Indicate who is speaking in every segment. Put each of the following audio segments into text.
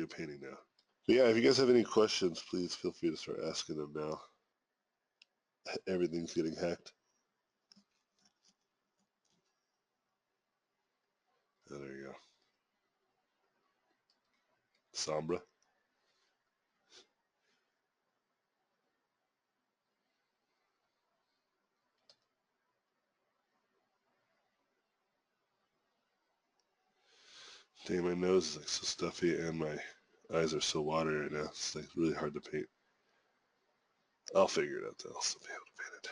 Speaker 1: a painting now. But yeah, if you guys have any questions, please feel free to start asking them now. Everything's getting hacked. Oh, there you go. Sombra. Dang, my nose is like so stuffy and my eyes are so watery right now. It's like really hard to paint. I'll figure it out though. I'll still be able to paint it.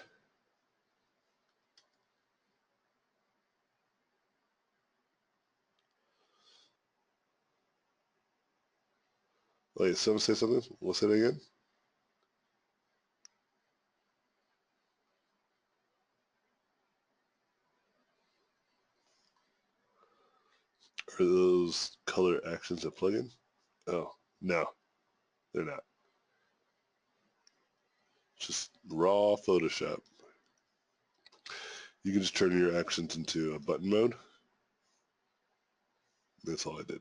Speaker 1: Wait, someone say something? We'll say it again? Are those color actions a plugin? Oh, no, they're not. Just raw Photoshop. You can just turn your actions into a button mode. That's all I did.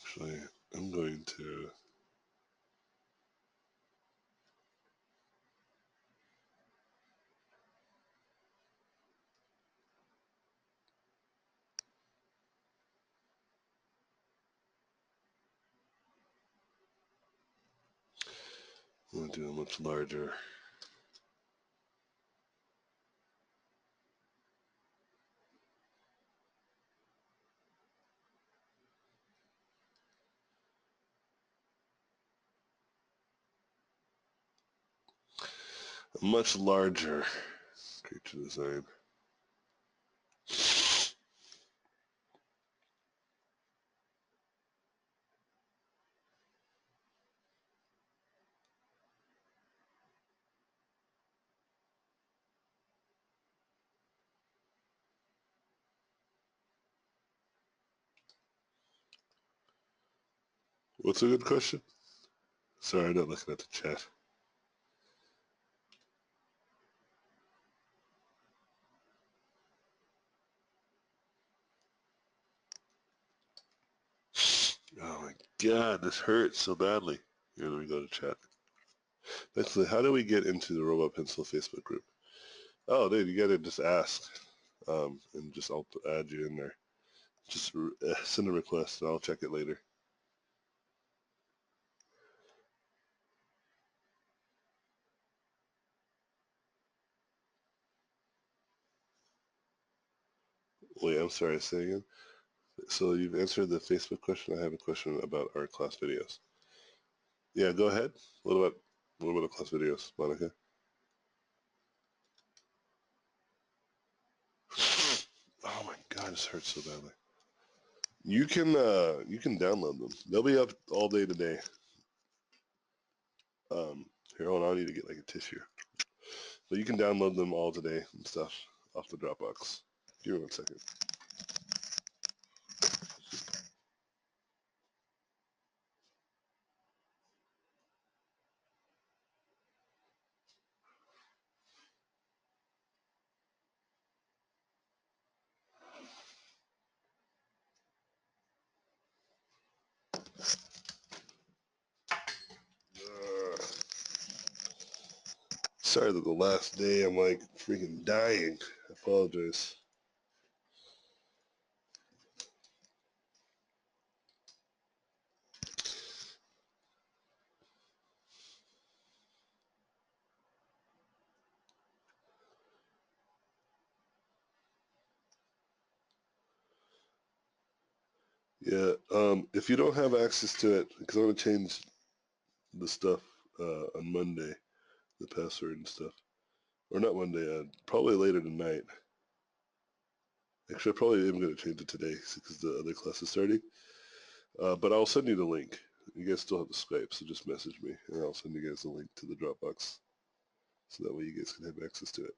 Speaker 1: Actually, I'm going to... I'm going to do a much larger... A much larger creature design. What's a good question? Sorry, I'm not looking at the chat. Oh my god, this hurts so badly. Here, let me go to chat. Basically, how do we get into the Robotpencil Facebook group? Oh, dude, you gotta just ask, and just I'll add you in there. Just send a request, and I'll check it later. Wait, I'm sorry, say again? So you've answered the Facebook question. I have a question about our class videos. Yeah, go ahead. What about the class videos, Monica? Oh my god, this hurts so badly. You can download them. They'll be up all day today. Here, hold on, I need to get like a tissue. But you can download them all today and stuff off the Dropbox. Give me 1 second. Sorry that the last day I'm like freaking dying. I apologize. Yeah, if you don't have access to it, because I'm going to change the stuff on Monday, the password and stuff. Or not Monday, probably later tonight. Actually, I probably am going to change it today because the other class is starting. But I'll send you the link. You guys still have the Skype, so just message me, and I'll send you guys the link to the Dropbox. So that way you guys can have access to it.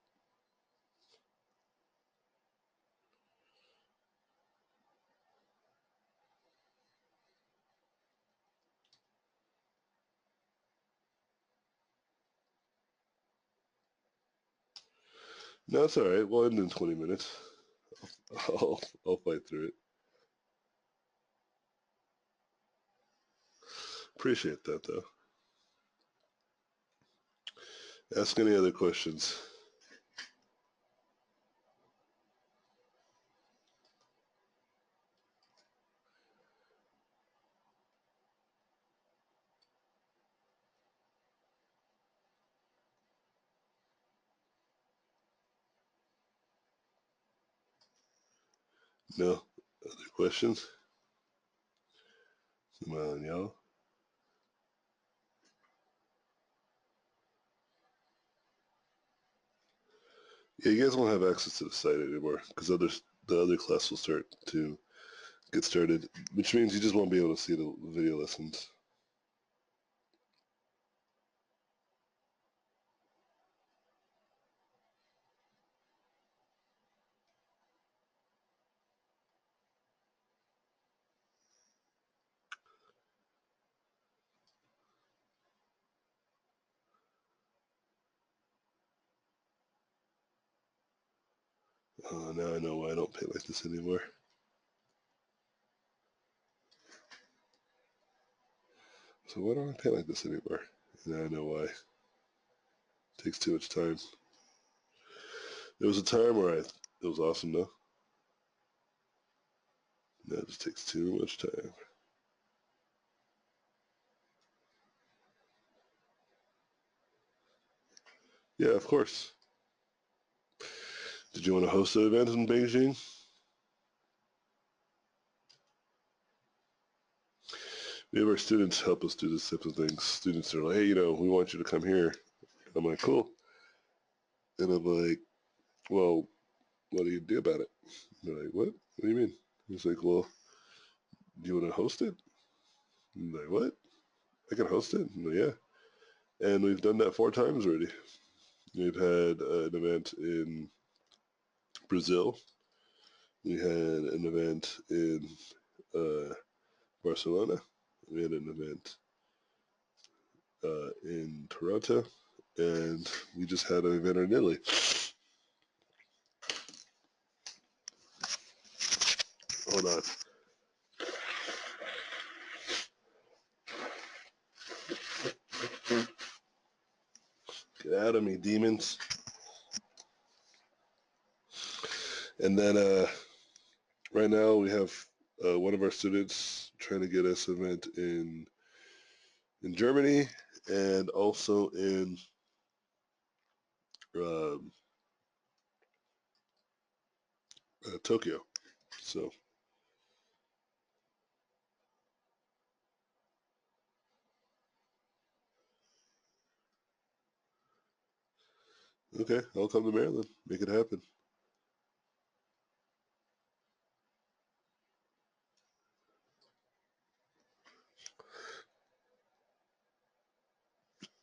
Speaker 1: No, it's alright. We'll end in 20 minutes. I'll fight through it. Appreciate that, though. Ask any other questions. No? Other questions? Come on, y'all. Yeah, you guys won't have access to the site anymore because the other class will start to get started, which means you just won't be able to see the video lessons. Oh, now I know why I don't paint like this anymore. So why don't I paint like this anymore? Now I know why. It takes too much time. There was a time where it was awesome though. Now it just takes too much time. Yeah, of course. Did you want to host an event in Beijing? We have our students help us do this type of things. Students are like, hey, we want you to come here. And I'm like, cool. And I'm like, well, what do you do about it? And they're like, what? What do you mean? He's like, well, do you want to host it? And I'm like, what? I can host it? I'm like, yeah. And we've done that 4 times already. We've had an event in Brazil. We had an event in Barcelona. We had an event in Toronto. And we just had an event in Italy. Hold on. Get out of me, demons. And then right now we have one of our students trying to get us an event in Germany and also in um, Tokyo. So, okay, I'll come to Maryland. Make it happen.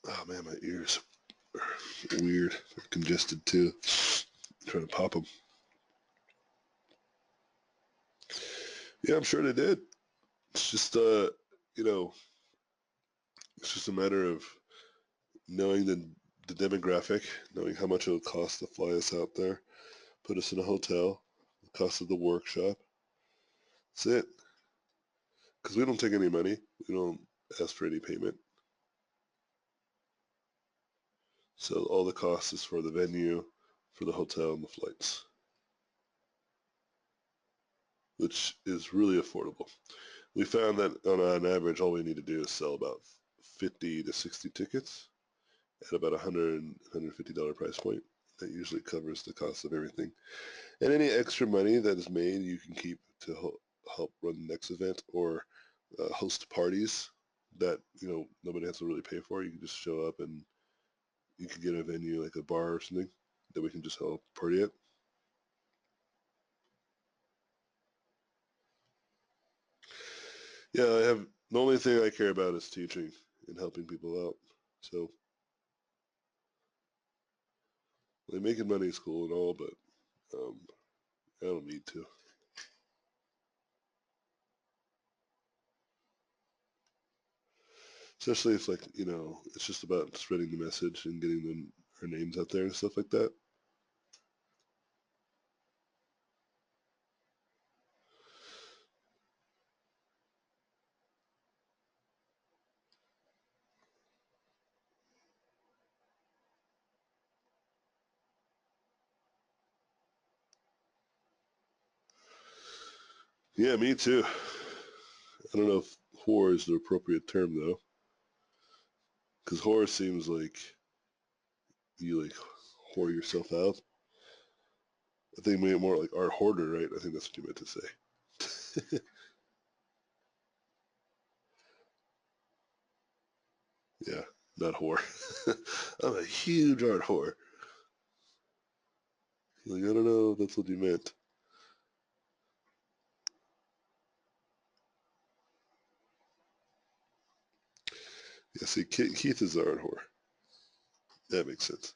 Speaker 1: Oh man, my ears are weird. They're congested too. I'm trying to pop them. Yeah, I'm sure they did. It's just, you know, it's just a matter of knowing the demographic, knowing how much it would cost to fly us out there, put us in a hotel, the cost of the workshop. That's it. Because we don't take any money. We don't ask for any payment. So all the cost is for the venue, for the hotel, and the flights, which is really affordable. We found that on average, all we need to do is sell about 50 to 60 tickets at about $150 price point. That usually covers the cost of everything. And any extra money that is made, you can keep to help run the next event or host parties that nobody has to really pay for. You can just show up and you can get a venue like a bar or something that we can just help party at. Yeah, I have the only thing I care about is teaching and helping people out. So like making money is cool and all, but um, I don't need to. Especially if it's just about spreading the message and getting our names out there and stuff like that. Yeah, me too. I don't know if whore is the appropriate term though, because whore seems like you like whore yourself out. I think maybe more like art hoarder, right? I think that's what you meant to say. Yeah, not whore. I'm a huge art whore. Like, I don't know if that's what you meant. Yeah, see, Keith is the art whore. That makes sense.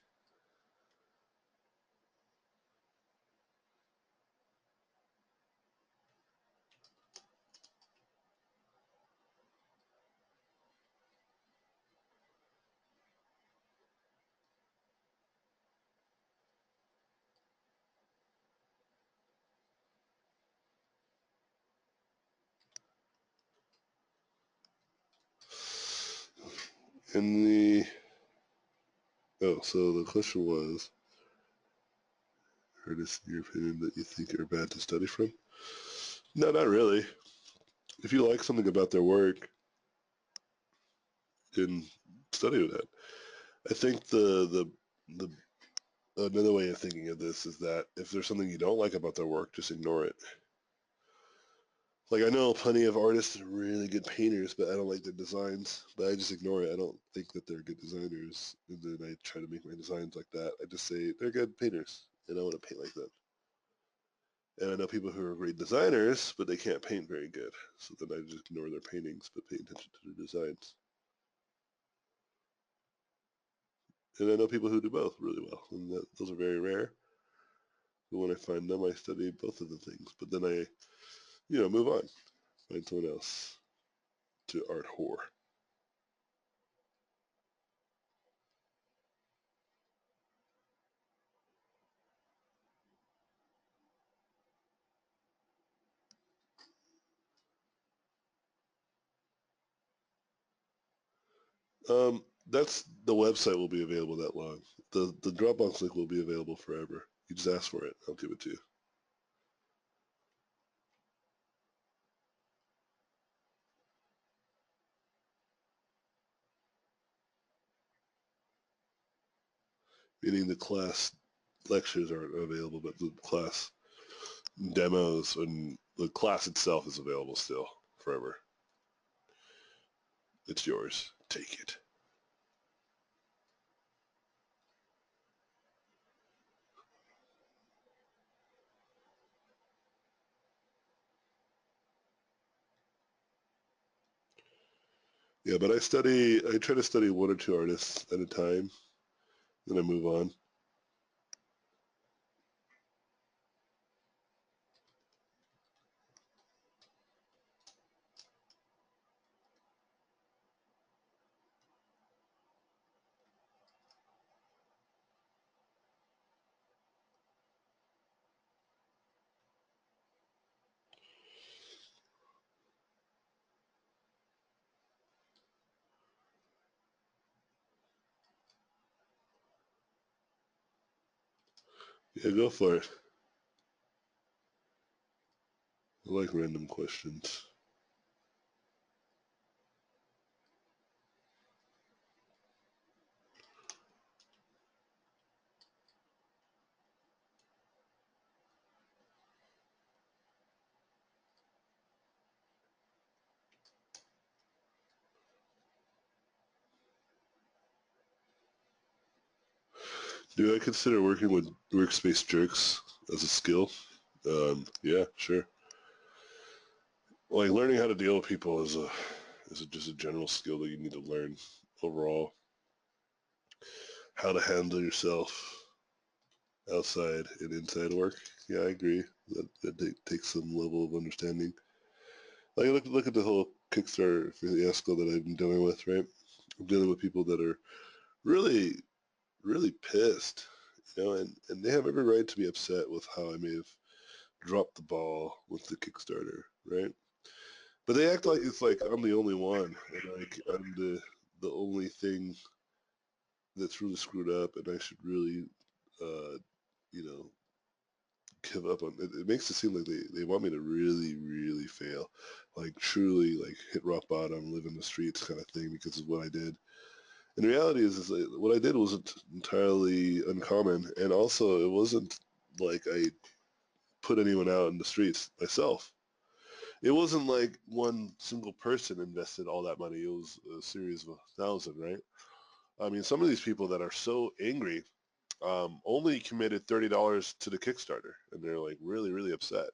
Speaker 1: And so the question was, artists in your opinion that you think are bad to study from? No, not really. If you like something about their work, then study with that. I think the another way of thinking of this is that if there's something you don't like about their work, just ignore it. Like I know plenty of artists that are really good painters, but I don't like their designs. But I just ignore it. I don't think that they're good designers, and then I try to make my designs like that. I just say they're good painters, and I want to paint like them. And I know people who are great designers, but they can't paint very good. So then I just ignore their paintings, but pay attention to their designs. And I know people who do both really well, and those are very rare. But when I find them, I study both of the things. But then I, move on, find someone else to art whore. That's the website will be available that long. The Dropbox link will be available forever. You just ask for it. I'll give it to you. Meaning the class lectures aren't available, but the class demos and the class itself is available still forever. It's yours. Take it. Yeah, but I try to study one or two artists at a time, then I move on. Yeah, go for it. I like random questions. Do I consider working with workspace jerks as a skill? Yeah, sure. Like learning how to deal with people just a general skill that you need to learn overall. How to handle yourself outside and inside work. Yeah, I agree. That takes some level of understanding. Like look at the whole Kickstarter fiasco that I've been dealing with, right? I'm dealing with people that are really, really pissed, and they have every right to be upset with how I may have dropped the ball with the Kickstarter, right? But they act like it's like I'm the only one, and like I'm the only thing that's really screwed up, and I should really, uh, you know, give up on it. It makes it seem like they want me to really, really fail, like truly like hit rock bottom, live in the streets kind of thing because of what I did. And the reality is like, what I did wasn't entirely uncommon, and also it wasn't like I put anyone out in the streets myself. It wasn't like one single person invested all that money. It was a series of 1,000, right? I mean, some of these people that are so angry only committed $30 to the Kickstarter, and they're like really, really upset.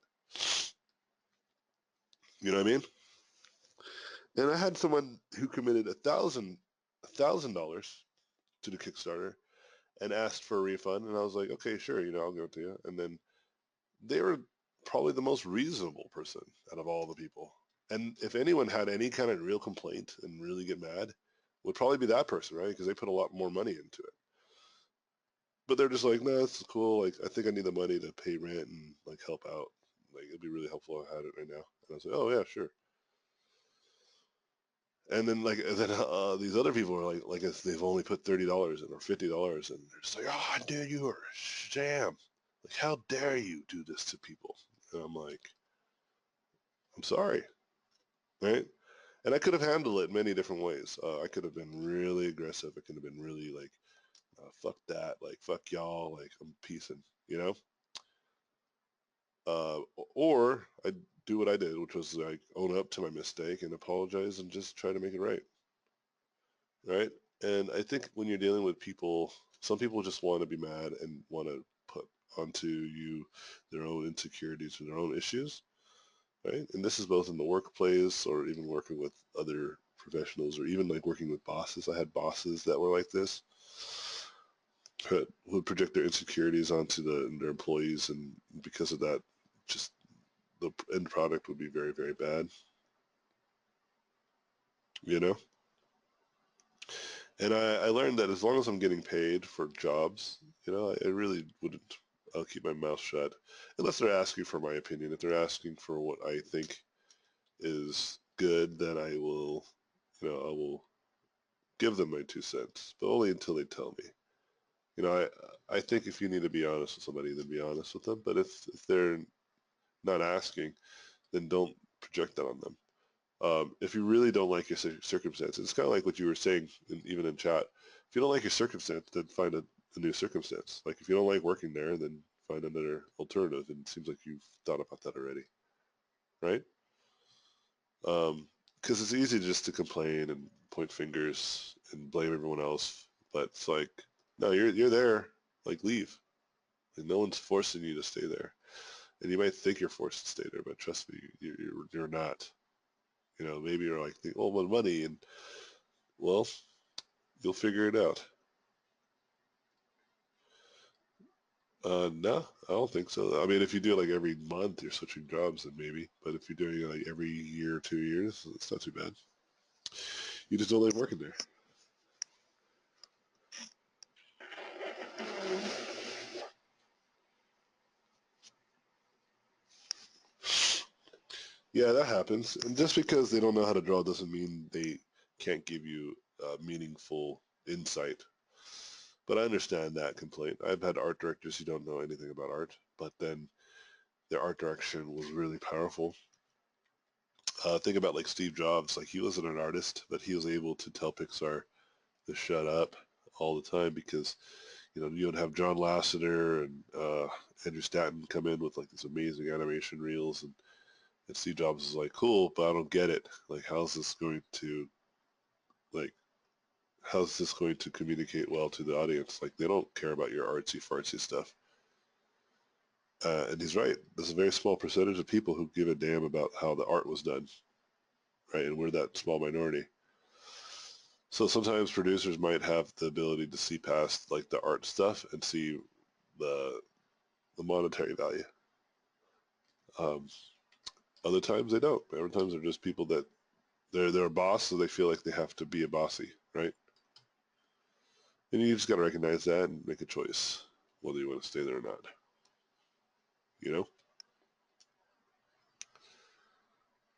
Speaker 1: You know what I mean? And I had someone who committed $1,000 to the Kickstarter and asked for a refund, and I was like, okay, sure, I'll give it to you. And then they were probably the most reasonable person out of all the people. And if anyone had any kind of real complaint and really get mad, would probably be that person, right? Because they put a lot more money into it. But they're just like, no, it's cool. Like, I think I need the money to pay rent and like help out. Like, it'd be really helpful if I had it right now. And I was like, oh yeah, sure. And then these other people are like if they've only put $30 in or $50, and they're just like, oh, dude, you are a sham. Like, how dare you do this to people? And I'm like, I'm sorry, right? And I could have handled it many different ways. I could have been really aggressive. I could have been really like, fuck that, like fuck y'all, like I'm peacing, you know. Or I do what I did, which was like own up to my mistake and apologize and just try to make it right, right? And I think when you're dealing with people, some people just want to be mad and want to put onto you their own insecurities or their own issues, right? And this is both in the workplace or even working with other professionals or even like working with bosses. I had bosses that were like this, would project their insecurities onto their employees, and because of that, just the end product would be very, very bad, you know? And I learned that as long as I'm getting paid for jobs, I really wouldn't, I'll keep my mouth shut unless they're asking for my opinion. If they're asking for what I think is good, then I will give them my 2 cents, but only until they tell me. I think if you need to be honest with somebody, then be honest with them. But if they're not asking, then don't project that on them. If you really don't like your circumstance, it's kind of like what you were saying, even in chat. If you don't like your circumstance, then find a new circumstance. Like if you don't like working there, then find another alternative. And it seems like you've thought about that already, right? Because it's easy just to complain and point fingers and blame everyone else, but it's like, no, you're there. Like leave. And no one's forcing you to stay there. And you might think you're forced to stay there, but trust me, you're not. Maybe you're like, oh, well, money, and well, you'll figure it out. No, I don't think so. I mean, if you do it like every month, you're switching jobs, then maybe. But if you're doing it like every year, 2 years, it's not too bad. You just don't like working there. Yeah, that happens. And just because they don't know how to draw doesn't mean they can't give you meaningful insight. But I understand that complaint. I've had art directors who don't know anything about art, but then their art direction was really powerful. Think about like Steve Jobs. Like he wasn't an artist, but he was able to tell Pixar to shut up all the time because you would have John Lasseter and Andrew Stanton come in with like these amazing animation reels, and Steve Jobs is like, cool, but I don't get it. Like, like how's this going to communicate well to the audience? Like they don't care about your artsy fartsy stuff. And he's right. There's a very small percentage of people who give a damn about how the art was done, right? And we're that small minority. So sometimes producers might have the ability to see past like the art stuff and see the the monetary value. Um, Other times they don't. Other times they're just people that they're a boss, so they feel like they have to be a bossy, right? And you just got to recognize that and make a choice whether you want to stay there or not. You know.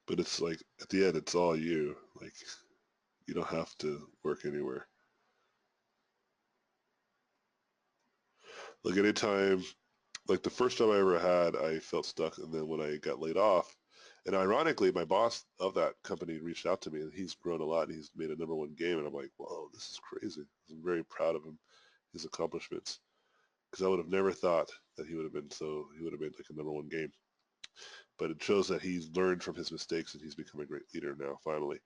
Speaker 1: But it's like at the end, it's all you. Like you don't have to work anywhere. Like anytime like the first job I ever had, I felt stuck, and then when I got laid off, and ironically, my boss of that company reached out to me, and he's grown a lot, and he's made a #1 game, and I'm like, whoa, this is crazy. I'm very proud of him, his accomplishments, because I would have never thought that he would have made like a #1 game. But it shows that he's learned from his mistakes, and he's become a great leader now, finally.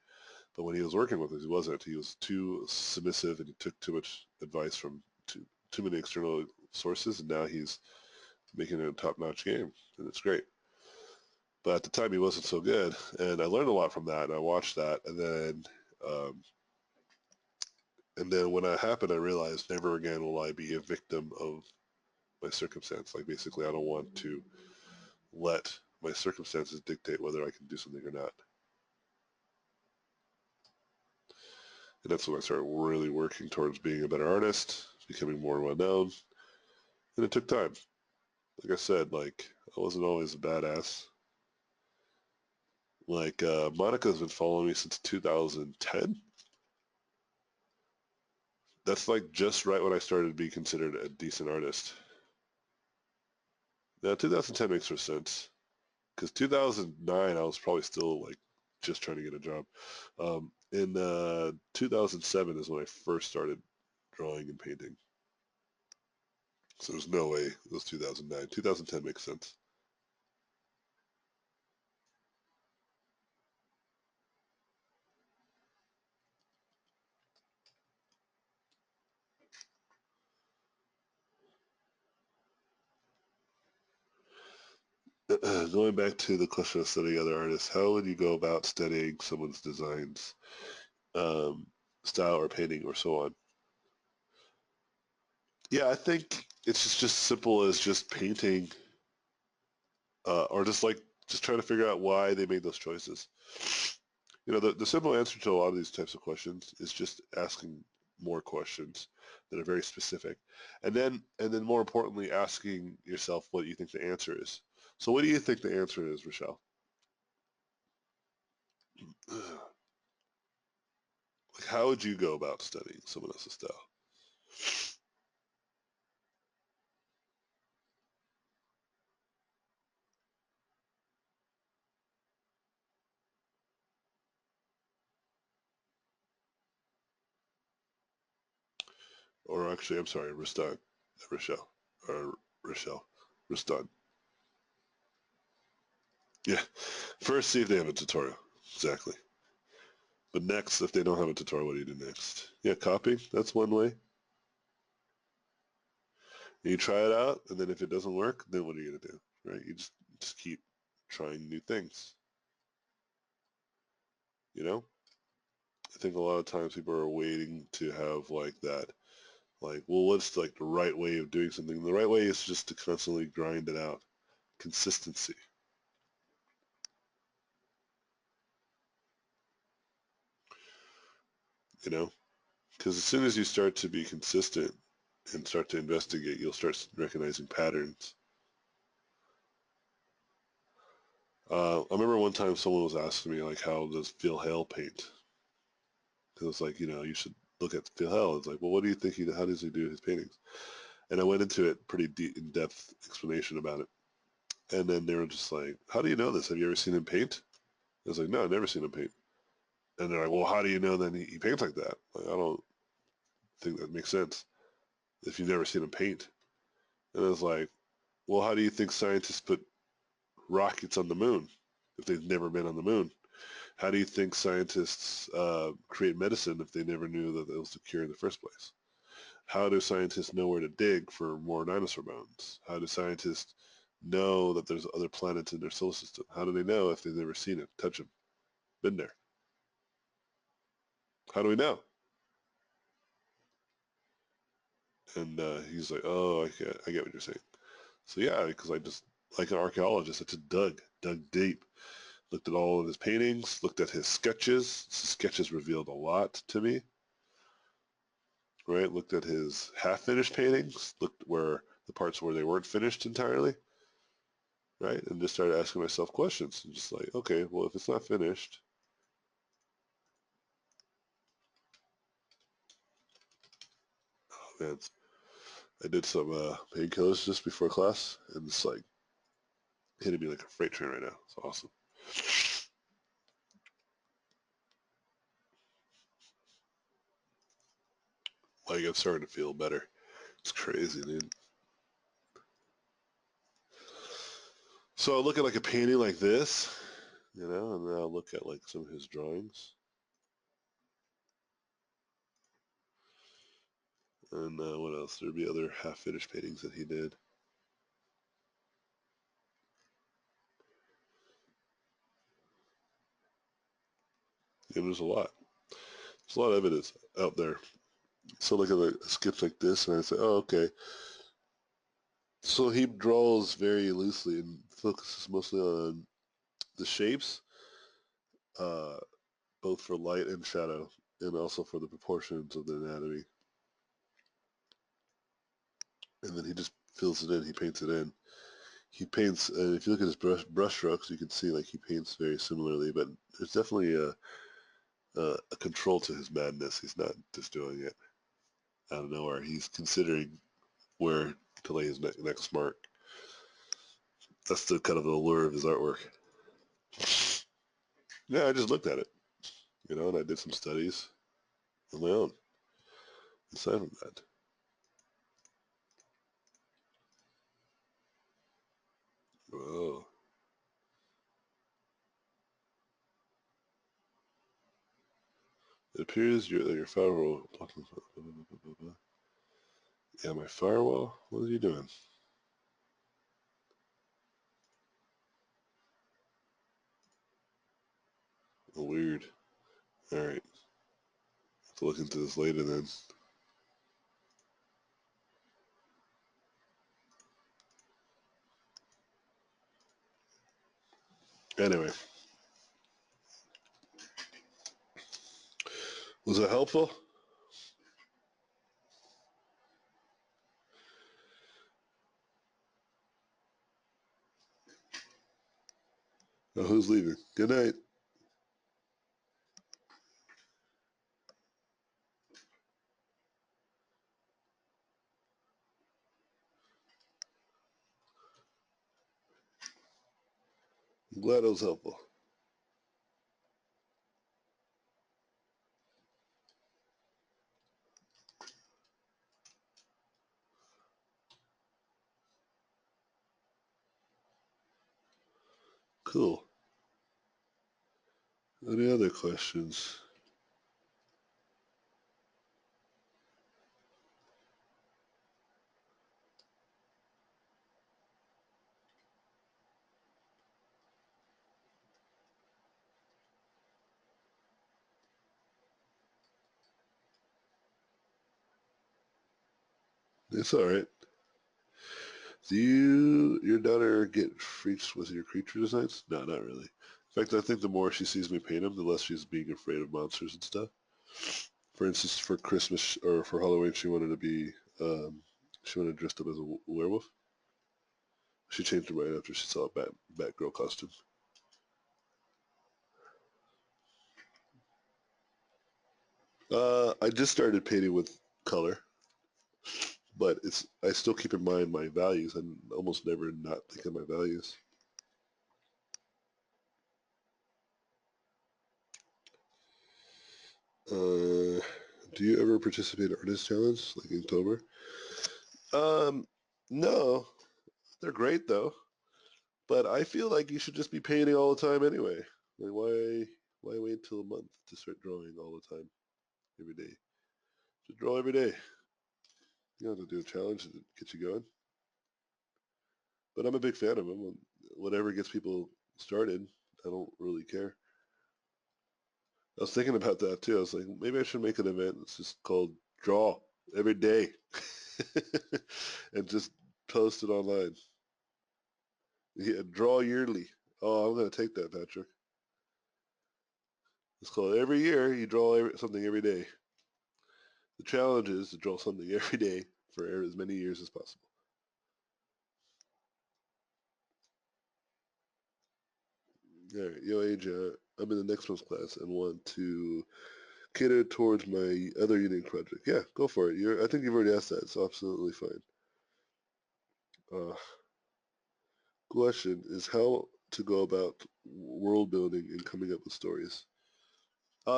Speaker 1: But when he was working with us, he wasn't. He was too submissive, and he took too much advice from too many external sources, and now he's making it a top-notch game, and it's great. But at the time, he wasn't so good, and I learned a lot from that, and I watched that, um, and then when that happened, I realized never again will I be a victim of my circumstance. Like basically, I don't want to let my circumstances dictate whether I can do something or not. And that's when I started really working towards being a better artist, becoming more well known, and it took time. Like I said, like I wasn't always a badass. Like Monica's been following me since 2010. That's like just right when I started to be considered a decent artist. Now 2010 makes more sense because 2009 I was probably still like just trying to get a job. In 2007 is when I first started drawing and painting. So there's no way it was 2009. 2010 makes sense. Going back to the question of studying other artists, how would you go about studying someone's designs, um, style or painting or so on? Yeah, I think it's just simple as just painting, or just trying to figure out why they made those choices. You know, the simple answer to a lot of these types of questions is just asking more questions that are very specific, and then more importantly, asking yourself what you think the answer is. So, what do you think the answer is, Rochelle? Like, how would you go about studying someone else's style? Or actually, I'm sorry, Rustan, Rochelle, or Rochelle, Rustan. Yeah. First, see if they have a tutorial. Exactly. But next, if they don't have a tutorial, what do you do next? Yeah, copy. That's one way. You try it out, and then if it doesn't work, then what are you gonna do? Right? You just keep trying new things. You know? I think a lot of times people are waiting to have like that. Like, well, what's like the right way of doing something? The right way is just to constantly grind it out. Consistency. You know? Because as soon as you start to be consistent and start to investigate, you'll start recognizing patterns. I remember one time someone was asking me like, how does Phil Hale paint? Because it's like, you should look at Phil Hale. It's like, well, what do you think how does he do his paintings? And I went into it pretty deep, in-depth explanation about it. And then they were just like, how do you know this? Have you ever seen him paint? I was like, no, I've never seen him paint. And they're like, well, how do you know then he paints like that? Like, I don't think that makes sense if you've never seen him paint. And I was like, well, how do you think scientists put rockets on the moon if they've never been on the moon? How do you think scientists create medicine if they never knew that it was the cure in the first place? How do scientists know where to dig for more dinosaur bones? How do scientists know that there's other planets in their solar system? How do they know if they've never seen it, touch them, been there? How do we know? And he's like, oh, I get what you're saying. So yeah, because I just, like an archaeologist, I just dug deep, looked at all of his paintings, looked at his sketches. His sketches revealed a lot to me, right? Looked at his half-finished paintings, looked where the parts where they weren't finished entirely, right? And just started asking myself questions. And just like, okay, well, if it's not finished, oh man, I did some painkillers just before class, and it's like hitting me like a freight train right now. It's awesome. Like I'm starting to feel better. It's crazy, dude. So I'll look at like a painting like this, and then I'll look at like some of his drawings. And what else? There'd be other half-finished paintings that he did. And there's a lot. There's a lot of evidence out there. So look at like skips like this, and I say, oh, okay. So he draws very loosely and focuses mostly on the shapes, uh, both for light and shadow, and also for the proportions of the anatomy. And then he just fills it in. He paints it in. He paints, and if you look at his brush strokes, you can see like he paints very similarly. But there's definitely a control to his madness. He's not just doing it out of nowhere. He's considering where to lay his next mark. That's the kind of the allure of his artwork. Yeah, I just looked at it, and I did some studies on my own. Aside from that, whoa, it appears your firewall. Yeah, my firewall. What are you doing? Oh, weird. All right, have to look into this later then. Anyway, was it helpful? Oh, who's leaving? Good night. I'm glad it was helpful. Cool. Any other questions? It's all right. Do your daughter get freaked with your creature designs? No, not really. In fact, I think the more she sees me paint them, the less she's being afraid of monsters and stuff. For instance, for Christmas or for Halloween, she wanted dressed up as a werewolf. She changed it right after she saw a Batgirl costume. I just started painting with color, but I still keep in mind my values. I almost never not think of my values. Uh, do you ever participate in artist challenge like Inktober? Um, no, they're great though. But I feel like you should just be painting all the time anyway. Like why wait until a month to start drawing all the time, every day? Just draw every day. You don't have to do a challenge to get you going. But I'm a big fan of them. Whatever gets people started, I don't really care. I was thinking about that too. I was like, maybe I should make an event that's just called Draw every day and just post it online. Yeah, draw yearly. Oh, I'm gonna take that, Patrick. It's called every year you draw something every day. The challenge is to draw something every day for as many years as possible. All right, yo, AJ, I'm in the next month's class and want to cater towards my other unique project. Yeah, go for it. I think you've already asked that. It's absolutely fine. Uh, Question is how to go about world building and coming up with stories.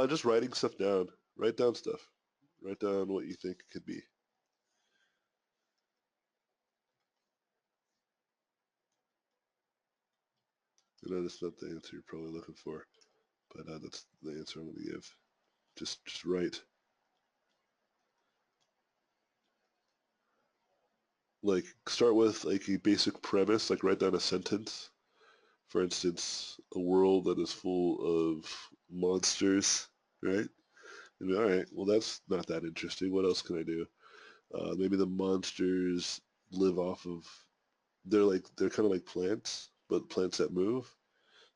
Speaker 1: Just writing stuff down. Write down stuff. Write down what you think it could be. I know that's not the answer you're probably looking for, but that's the answer I'm going to give. Just write. Like, start with like a basic premise, like write down a sentence. For instance, a world that is full of monsters, right? And all right, well that's not that interesting. What else can I do? Maybe the monsters live off of they're kind of like plants, but plants that move.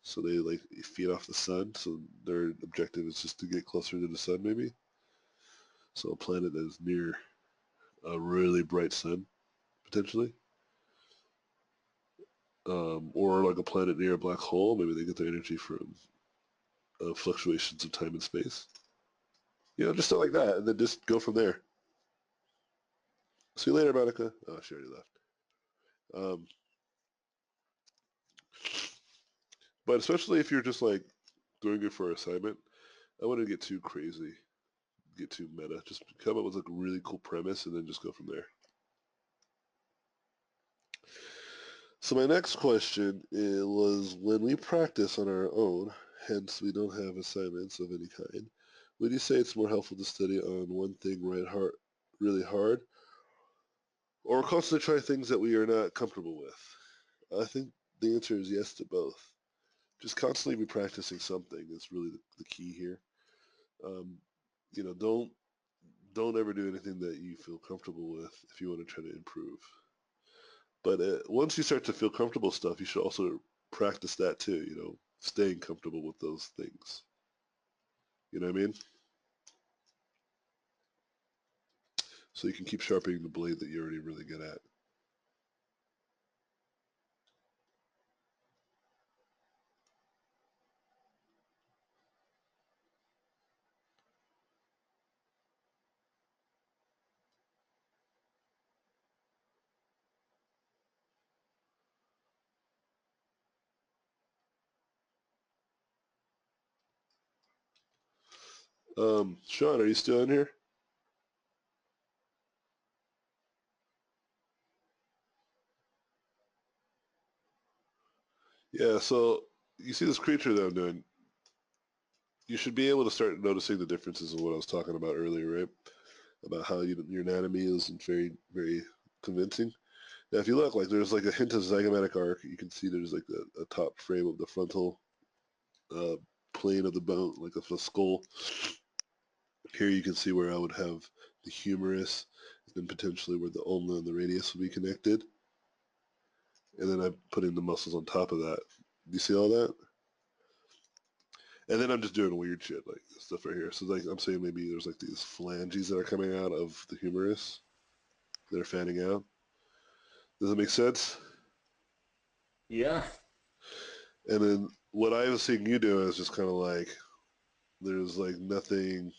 Speaker 1: So they like feed off the sun. So their objective is just to get closer to the sun, maybe. So a planet that is near a really bright sun, potentially. Or like a planet near a black hole. Maybe they get their energy from fluctuations of time and space. Just stuff like that, and then just go from there. See you later, Monica. Oh, she already left. Um, but especially if you're just like doing it for assignment, I wouldn't get too crazy, get too meta. Just come up with like a really cool premise and then just go from there. So my next question was, when we practice on our own, hence we don't have assignments of any kind, would you say it's more helpful to study on one thing really hard, or constantly try things that we are not comfortable with? I think the answer is yes to both. Just constantly be practicing something is really the key here. Um, don't ever do anything that you feel comfortable with if you want to try to improve. But once you start to feel comfortable with stuff, you should also practice that too. Staying comfortable with those things. You know what I mean? So you can keep sharpening the blade that you're already really good at. Sean, are you still in here? Yeah. So you see this creature that I'm doing. You should be able to start noticing the differences in what I was talking about earlier, right? About how your anatomy isn't very, very convincing. Now, if you look, like there's like a hint of zygomatic arc. You can see there's like a top frame of the frontal uh, plane of the bone, like of the skull. Here you can see where I would have the humerus, and then potentially where the ulna and the radius would be connected. And then I'm putting the muscles on top of that. Do you see all that? And then I'm just doing weird shit, like stuff right here. So like I'm saying maybe there's like these phalanges that are coming out of the humerus that are fanning out. Does that make sense?
Speaker 2: Yeah.
Speaker 1: And then what I was seeing you do is just kind of like there's like nothing.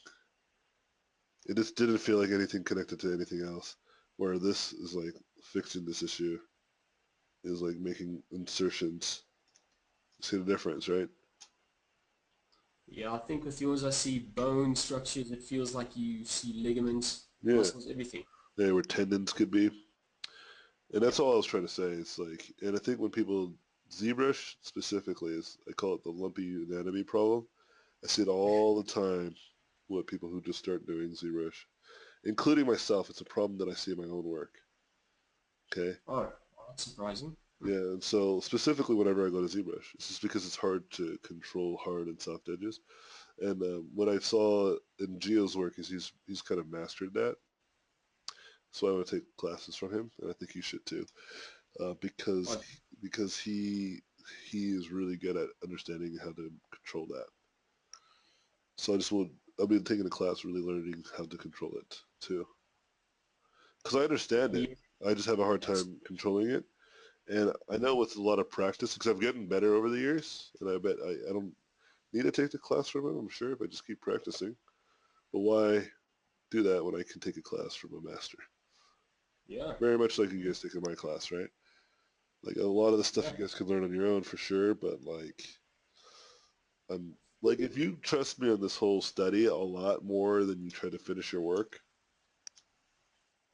Speaker 1: It just didn't feel like anything connected to anything else. Where this is like fixing this issue is like making insertions. See the difference, right?
Speaker 2: Yeah, I think with yours I see bone structures. It feels like you see ligaments,
Speaker 1: Yeah.
Speaker 2: muscles, everything.
Speaker 1: Yeah, where tendons could be. And
Speaker 2: Yeah.
Speaker 1: that's all I was trying to say. It's like, and I think when people ZBrush specifically is, I call it the lumpy anatomy problem. I see it all the time with people who just start doing ZBrush, including myself. It's a problem that I see in my own work. Okay.
Speaker 2: Oh, well, that's surprising. Hmm.
Speaker 1: Yeah, and so specifically whenever I go to ZBrush, it's just because it's hard to control hard and soft edges. And what I saw in Gio's work is he's kind of mastered that. So I want to take classes from him, and I think you should too, because
Speaker 2: Oh,
Speaker 1: because he is really good at understanding how to control that. So I've been taking a class really learning how to control it too, because I
Speaker 2: yeah,
Speaker 1: understand it.
Speaker 2: yeah,
Speaker 1: I just have a hard
Speaker 2: that's
Speaker 1: time controlling it, and I know with a lot of practice, because I've gotten better over the years, and I bet I don't need to take the class from him. I'm sure if I just keep practicing. But why do that when I can take a class from a master?
Speaker 2: yeah.
Speaker 1: Very much like you guys taking my class, right? Like a lot of the stuff
Speaker 2: Yeah,
Speaker 1: you guys can learn on your own for sure, but like if you trust me on this whole study a lot more than you try to finish your work,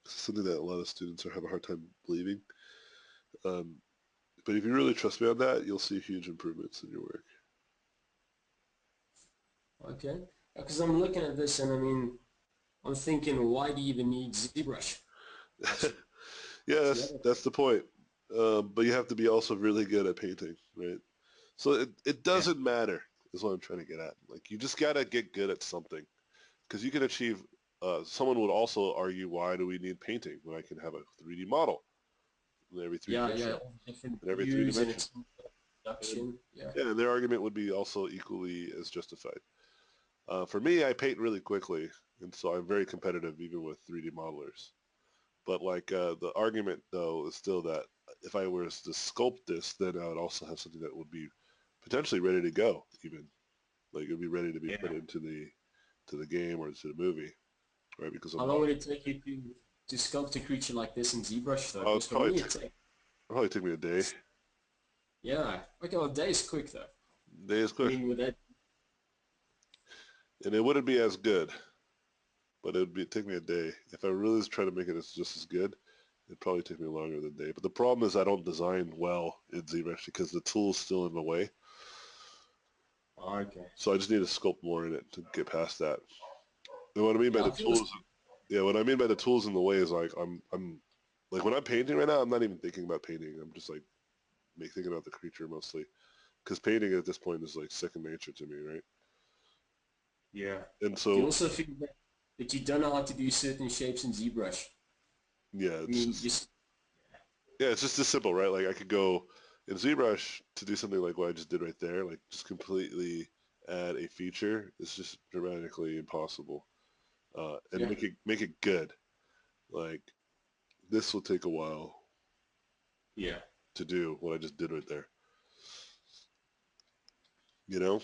Speaker 1: it's something that a lot of students are having a hard time believing. Um, but if you really trust me on that, you'll see huge improvements in your work.
Speaker 2: okay. Because I'm looking at this and I mean, I'm thinking, why do you even need ZBrush? That's
Speaker 1: Yeah,
Speaker 2: the other
Speaker 1: that's the point. But you have to be also really good at painting, right? So it
Speaker 2: thing.
Speaker 1: doesn't matter, is what I'm trying to get at. Like you just gotta get good at something, because you can achieve. Someone would also argue, why do we need painting when I can have a 3D model in every three
Speaker 2: Yeah, yeah,
Speaker 1: dimension,
Speaker 2: all the different
Speaker 1: in every three
Speaker 2: views and
Speaker 1: dimension?
Speaker 2: its
Speaker 1: And
Speaker 2: production. Yeah,
Speaker 1: yeah, and their argument would be also equally as justified. For me, I paint really quickly, and so I'm very competitive even with 3D modelers. But like the argument though is still that if I were to sculpt this, then I would also have something that would be potentially ready to go, even like it would be ready to be put
Speaker 2: yeah.
Speaker 1: into the game or to the movie, right? Because of
Speaker 2: How long
Speaker 1: model.
Speaker 2: would it take you to sculpt a creature like this in ZBrush though?
Speaker 1: Oh,
Speaker 2: Because for me, it takes,
Speaker 1: probably take me a day.
Speaker 2: yeah. Okay, well, a day is quick though.
Speaker 1: Day is
Speaker 2: I
Speaker 1: quick,
Speaker 2: mean, with that,
Speaker 1: and it wouldn't be as good, but it would be take me a day. If I really was trying to make it as just as good, it'd probably take me longer than a day. But the problem is I don't design well in ZBrush because the tool's still in the way.
Speaker 2: oh, okay.
Speaker 1: So I just need to sculpt more in it to get past that. And what I mean by
Speaker 2: Yeah, I
Speaker 1: the
Speaker 2: think it was,
Speaker 1: tools, yeah, what I mean by the tools in the way is like I'm like when I'm painting right now, I'm not even thinking about painting. I'm just like thinking about the creature mostly because painting at this point is like second nature to me, right?
Speaker 2: yeah.
Speaker 1: And
Speaker 2: Do you
Speaker 1: so
Speaker 2: also feel that you don't know how to do certain shapes in ZBrush?
Speaker 1: yeah,
Speaker 2: I
Speaker 1: it's
Speaker 2: mean,
Speaker 1: just
Speaker 2: just,
Speaker 1: yeah, it's just this simple, right? Like I could go in ZBrush to do something like what I just did right there, like just completely add a feature. It's just dramatically impossible, and
Speaker 2: yeah,
Speaker 1: make it good. Like this will take a while
Speaker 2: yeah,
Speaker 1: to do what I just did right there. You know,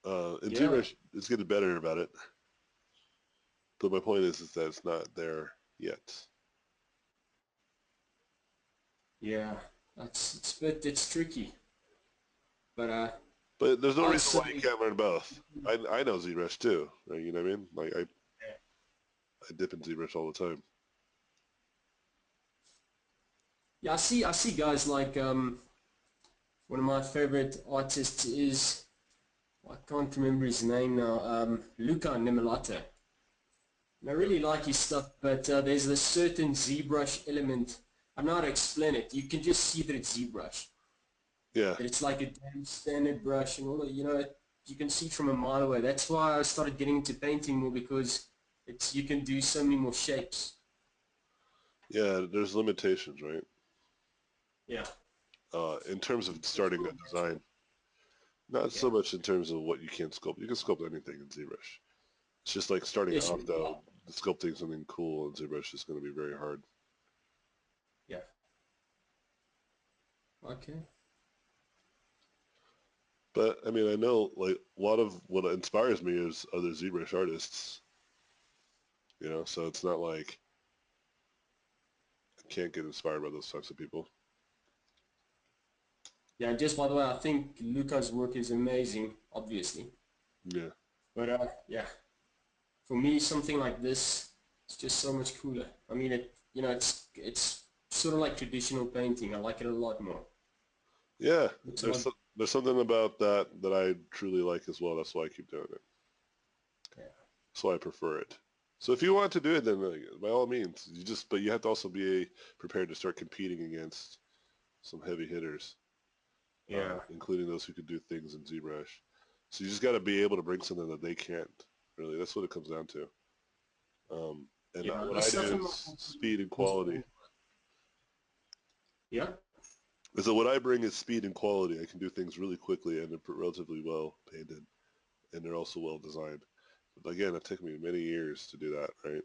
Speaker 1: and
Speaker 2: yeah,
Speaker 1: ZBrush is getting better about it. But my point is that it's not there yet.
Speaker 2: yeah. It's tricky, but
Speaker 1: But there's no
Speaker 2: I'd
Speaker 1: reason why you
Speaker 2: say,
Speaker 1: can't learn both. I know ZBrush too. Right? You know what I mean? Like I dip in ZBrush all the time.
Speaker 2: yeah, I see guys like one of my favorite artists is, I can't remember his name now, Luca Nemolata. And I
Speaker 1: Yeah.
Speaker 2: really like his stuff, but there's this certain ZBrush element. I don't know how to explain it. You can just see that it's ZBrush.
Speaker 1: Yeah.
Speaker 2: That it's like a damn standard brush and all that, you can see from a mile away. That's why I started getting into painting more because you can do so many more shapes.
Speaker 1: Yeah. There's limitations, right?
Speaker 2: Yeah.
Speaker 1: In terms of
Speaker 2: It's
Speaker 1: starting a
Speaker 2: cool, actually.
Speaker 1: design, not
Speaker 2: Yeah.
Speaker 1: so much in terms of what you can sculpt. You can sculpt anything in ZBrush. It's just like starting
Speaker 2: Yes,
Speaker 1: off though. Sculpting something cool in ZBrush is going to be very hard.
Speaker 2: yeah. Okay.
Speaker 1: But I mean, I know like a lot of what inspires me is other ZBrush artists. So it's not like I can't get inspired by those types of people.
Speaker 2: Yeah, and just by the way, I think Luca's work is amazing, obviously.
Speaker 1: Yeah.
Speaker 2: But yeah, for me, something like this, it's just so much cooler. I mean, it's sort of like traditional painting. I like it a lot more.
Speaker 1: Yeah,
Speaker 2: Looks a lot.
Speaker 1: there's something about that I truly like as well. That's why I keep doing it.
Speaker 2: Yeah,
Speaker 1: That's why I prefer it. So if you want to do it, then by all means, but you have to also be prepared to start competing against some heavy hitters,
Speaker 2: yeah,
Speaker 1: including those who can do things in ZBrush. So you just got to be able to bring something that they can't. Really, that's what it comes down to. And
Speaker 2: yeah.
Speaker 1: what
Speaker 2: The
Speaker 1: I
Speaker 2: stuff
Speaker 1: do
Speaker 2: in my
Speaker 1: is speed and quality.
Speaker 2: yeah,
Speaker 1: So what I bring is speed and quality. I can do things really quickly and they're relatively well painted, and they're also well designed. But again, it took me many years to do that, right?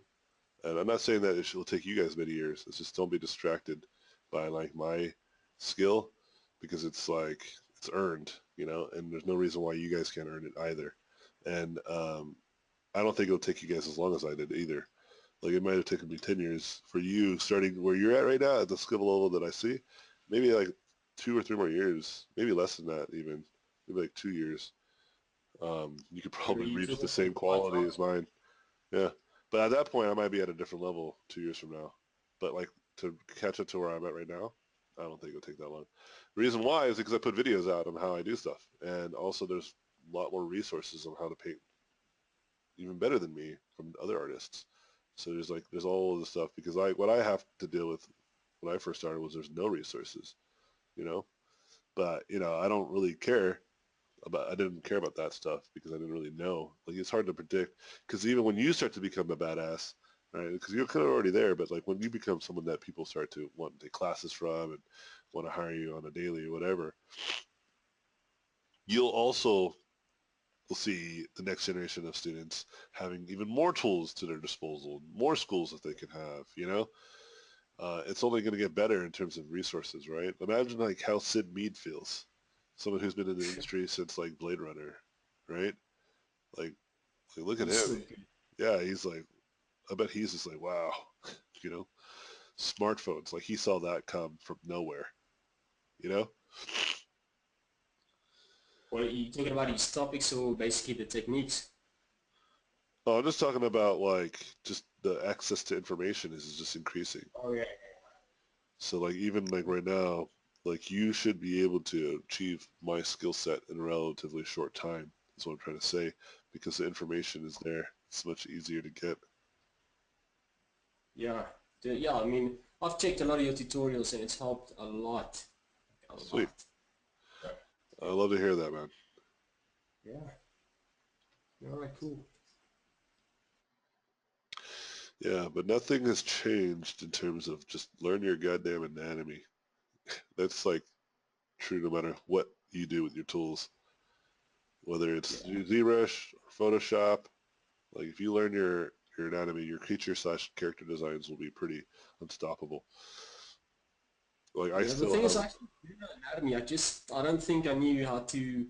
Speaker 1: And I'm not saying that it will take you guys many years. It's just don't be distracted by like my skill because it's like it's earned, and there's no reason why you guys can't earn it either. And I don't think it'll take you guys as long as I did either. Like it might have taken me 10 years for you starting where you're at right now at the skill level that I see. maybe like 2 or 3 more years, maybe less than that even, maybe like 2 years, you could probably
Speaker 2: You
Speaker 1: reach
Speaker 2: feel
Speaker 1: the
Speaker 2: like
Speaker 1: same
Speaker 2: quite
Speaker 1: quality
Speaker 2: young.
Speaker 1: as mine. Yeah. But at that point, I might be at a different level 2 years from now. But like to catch up to where I'm at right now, I don't think it'll take that long. The reason why is because I put videos out on how I do stuff. And also there's a lot more resources on how to paint even better than me from other artists. So there's all of this stuff because what I have to deal with when I first started was there's no resources, you know. But I don't really care about I didn't care about that stuff because I didn't really know. Like it's hard to predict because even when you start to become a badass, right? Because you're kind of already there, but like when you become someone that people start to want to take classes from and want to hire you on a daily or whatever, you'll also will see the next generation of students having even more tools to their disposal, more schools that they can have. It's only going to get better in terms of resources, right? Imagine like how Sid Mead feels, someone who's been in the industry since like Blade Runner, right? Like, look at
Speaker 2: He's
Speaker 1: him.
Speaker 2: still good.
Speaker 1: Yeah, he's like, I bet he's just like, wow, you know, smartphones. Like he saw that come from nowhere, you know?
Speaker 2: What are you talking about? His topics or basically the techniques?
Speaker 1: Oh, I'm just talking about like just the access to information is just increasing.
Speaker 2: Oh yeah.
Speaker 1: So like even like right now, like you should be able to achieve my skill set in a relatively short time, is what I'm trying to say, because the information is there. It's much easier to get.
Speaker 2: Yeah. Yeah, I mean, I've checked a lot of your tutorials and it's helped a lot. A
Speaker 1: Sweet.
Speaker 2: lot. Yeah.
Speaker 1: I love to hear that, man.
Speaker 2: Yeah. All right, cool.
Speaker 1: Yeah, but nothing has changed in terms of just learn your goddamn anatomy. That's like true no matter what you do with your tools, whether it's
Speaker 2: Yeah.
Speaker 1: ZBrush or Photoshop. Like if you learn your anatomy, your creature slash character designs will be pretty unstoppable. Like I
Speaker 2: Yeah, the
Speaker 1: still
Speaker 2: thing is,
Speaker 1: have
Speaker 2: I actually do know anatomy. I don't think I knew how to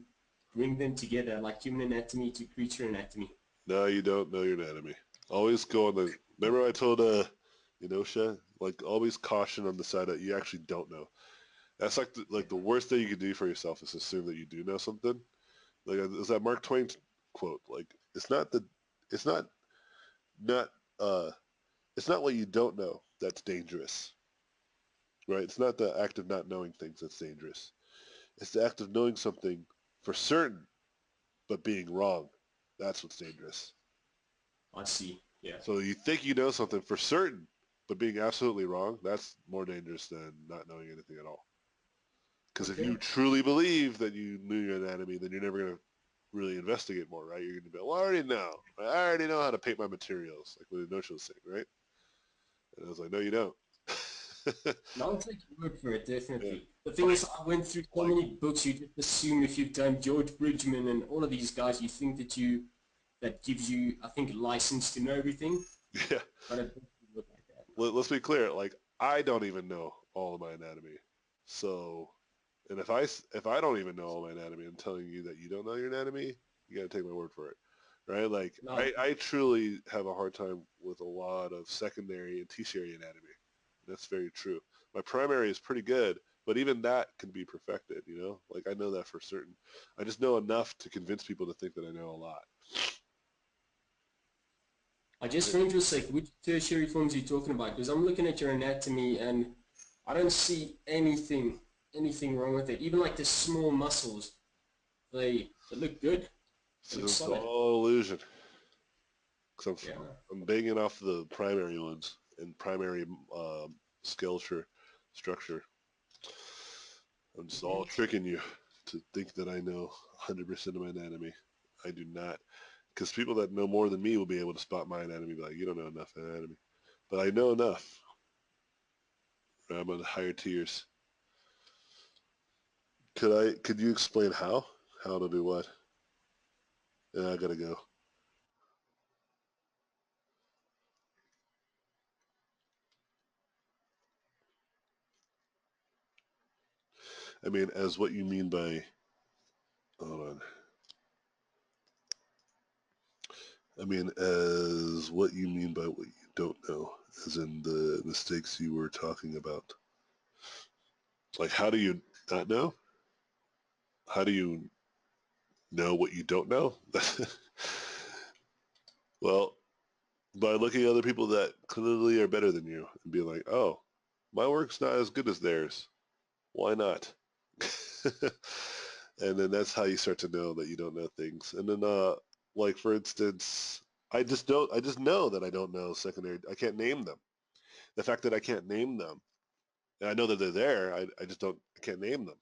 Speaker 2: bring them together, like human anatomy to creature anatomy.
Speaker 1: no, you don't know your anatomy. Always go on the. Remember I told Inosha, like always caution on the side that you actually don't know. That's like the worst thing you can do for yourself is assume that you do know something. Like is that Mark Twain quote? Like it's not uh it's not what you don't know that's dangerous, right? It's not the act of not knowing things that's dangerous. It's the act of knowing something for certain but being wrong. That's what's dangerous.
Speaker 2: I see. Yeah.
Speaker 1: So you think you know something for certain, but being absolutely wrong, that's more dangerous than not knowing anything at all. Because if you
Speaker 2: Okay.
Speaker 1: truly believe that you knew your anatomy, then you're never going to really investigate more, right? You're going to be, well, I already know. I already know how to paint my materials, like what Inocho was saying, right? And I was like, no, you don't.
Speaker 2: No, I'll take your word for it,
Speaker 1: Yeah.
Speaker 2: definitely. The thing is, I went through so
Speaker 1: Like,
Speaker 2: many books, you just assume if you've done George Bridgman and all of these guys, you think that gives you, I think, license to know everything,
Speaker 1: yeah.
Speaker 2: but it doesn't work like that.
Speaker 1: Let's be clear. Like, I don't even know all of my anatomy. So, and if I don't even know all my anatomy, I'm telling you that you don't know your anatomy, you got to take my word for it, right? Like,
Speaker 2: No,
Speaker 1: I truly have a hard time with a lot of secondary and tertiary anatomy. That's very true. My primary is pretty good, but even that can be perfected, you know? Like, I know that for certain. I just know enough to convince people to think that I know a lot.
Speaker 2: I just
Speaker 1: Right?
Speaker 2: for interest sake, which tertiary forms are you talking about? Because I'm looking at your anatomy and I don't see anything wrong with it. Even like the small muscles, they look good. They look
Speaker 1: So it's
Speaker 2: solid.
Speaker 1: all illusion. Because
Speaker 2: Yeah.
Speaker 1: I'm banging off the primary ones and primary skeleture structure. I'm just all
Speaker 2: Okay.
Speaker 1: tricking you to think that I know 100% of my anatomy. I do not. Because people that know more than me will be able to spot my anatomy and be like, you don't know enough anatomy. But I know enough. I'm on the higher tiers. Could you explain how? How to do what? Yeah, I gotta go. I mean, as what you mean by, hold on. I mean, as what you mean by what you don't know, as in the mistakes you were talking about. Like, how do you not know? How do you know what you don't know? Well, by looking at other people that clearly are better than you and being like, oh, my work's not as good as theirs. Why not? And then that's how you start to know that you don't know things. And then, like for instance, I just know that I don't know secondary. I can't name them. The fact that I can't name them, and I know that they're there, I can't name them.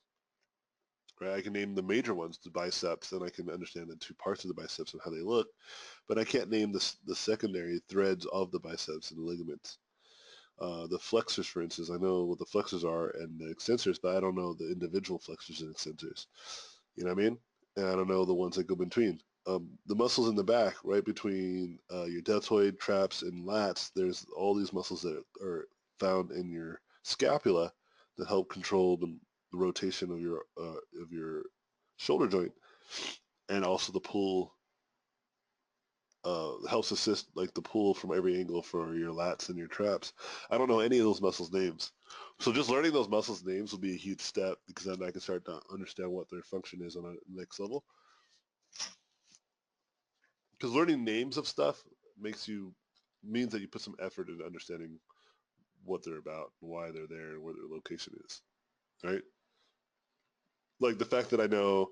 Speaker 1: Right? I can name the major ones, the biceps, and I can understand the two parts of the biceps and how they look, but I can't name the secondary threads of the biceps and the ligaments. The flexors, for instance, I know what the flexors are and the extensors, but I don't know the individual flexors and extensors. You know what I mean? And I don't know the ones that go between. The muscles in the back, right between your deltoid, traps, and lats, there's all these muscles that are found in your scapula that help control the rotation of your shoulder joint, and also the pull helps assist like the pull from every angle for your lats and your traps. I don't know any of those muscles' names. So just learning those muscles' names will be a huge step because then I can start to understand what their function is on a next level. Because learning names of stuff means that you put some effort into understanding what they're about, why they're there, and where their location is, right? Like the fact that I know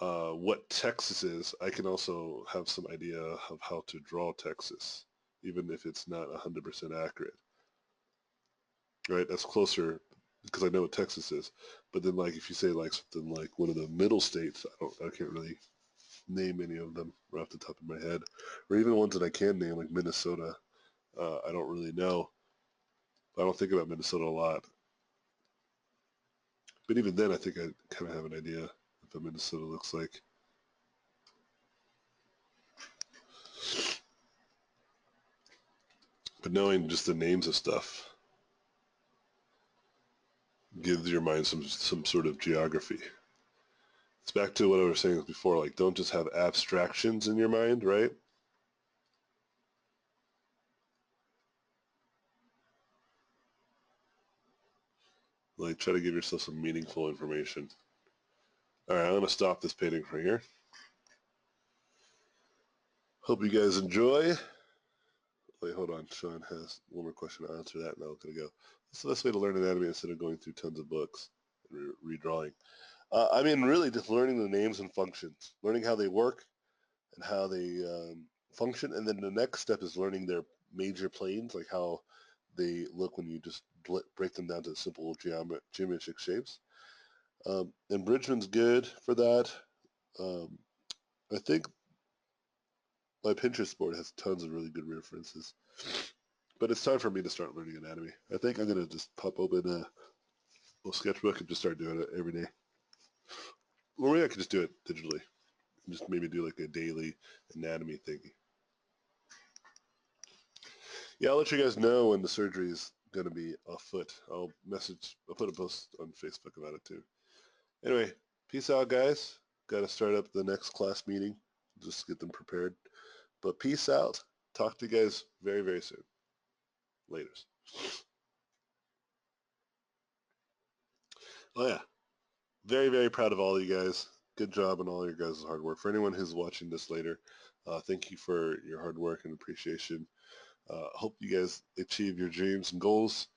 Speaker 1: what Texas is, I can also have some idea of how to draw Texas, even if it's not 100% accurate, right? That's closer because I know what Texas is. But then, like, if you say like something like one of the middle states, I can't really name any of them right off the top of my head, or even ones that I can name, like Minnesota. I don't really know. I don't think about Minnesota a lot. But even then, I think I kind of have an idea of what Minnesota looks like. But knowing just the names of stuff gives your mind some sort of geography. It's back to what I was saying before, like don't just have abstractions in your mind, right? Like try to give yourself some meaningful information. All right, I'm going to stop this painting right here. Hope you guys enjoy. Wait, hold on. Sean has one more question. I'll answer that and I'm going to go. What's the best way to learn anatomy instead of going through tons of books and redrawing? I mean, really just learning the names and functions, learning how they work and how they function. And then the next step is learning their major planes, like how they look when you just break them down to simple geometric shapes. And Bridgman's good for that. I think my Pinterest board has tons of really good references. But it's time for me to start learning anatomy. I think I'm going to just pop open a little sketchbook and just start doing it every day. Or maybe I could just do it digitally and just maybe do like a daily anatomy thing. Yeah, I'll let you guys know when the surgery is going to be afoot. I'll put a post on Facebook about it too. Anyway, peace out, guys. Got to start up the next class meeting. Just get them prepared. But peace out. Talk to you guys very, very soon. Laters. Oh, yeah. Very, very proud of all of you guys. Good job on all your guys' hard work. For anyone who's watching this later, thank you for your hard work and appreciation. Hope you guys achieve your dreams and goals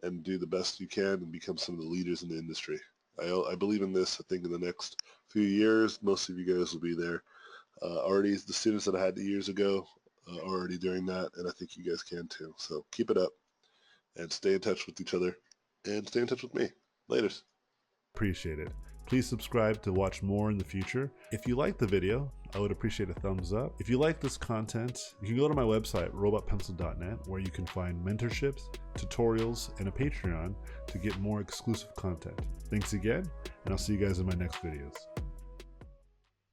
Speaker 1: and do the best you can and become some of the leaders in the industry. I believe in this. I think in the next few years, most of you guys will be there. Already the students that I had years ago are already doing that, and I think you guys can too. So keep it up and stay in touch with each other and stay in touch with me. Laters.
Speaker 3: Appreciate it. Please subscribe to watch more in the future. If you like the video, I would appreciate a thumbs up. If you like this content, you can go to my website, robotpencil.net, where you can find mentorships, tutorials, and a Patreon to get more exclusive content. Thanks again, and I'll see you guys in my next videos.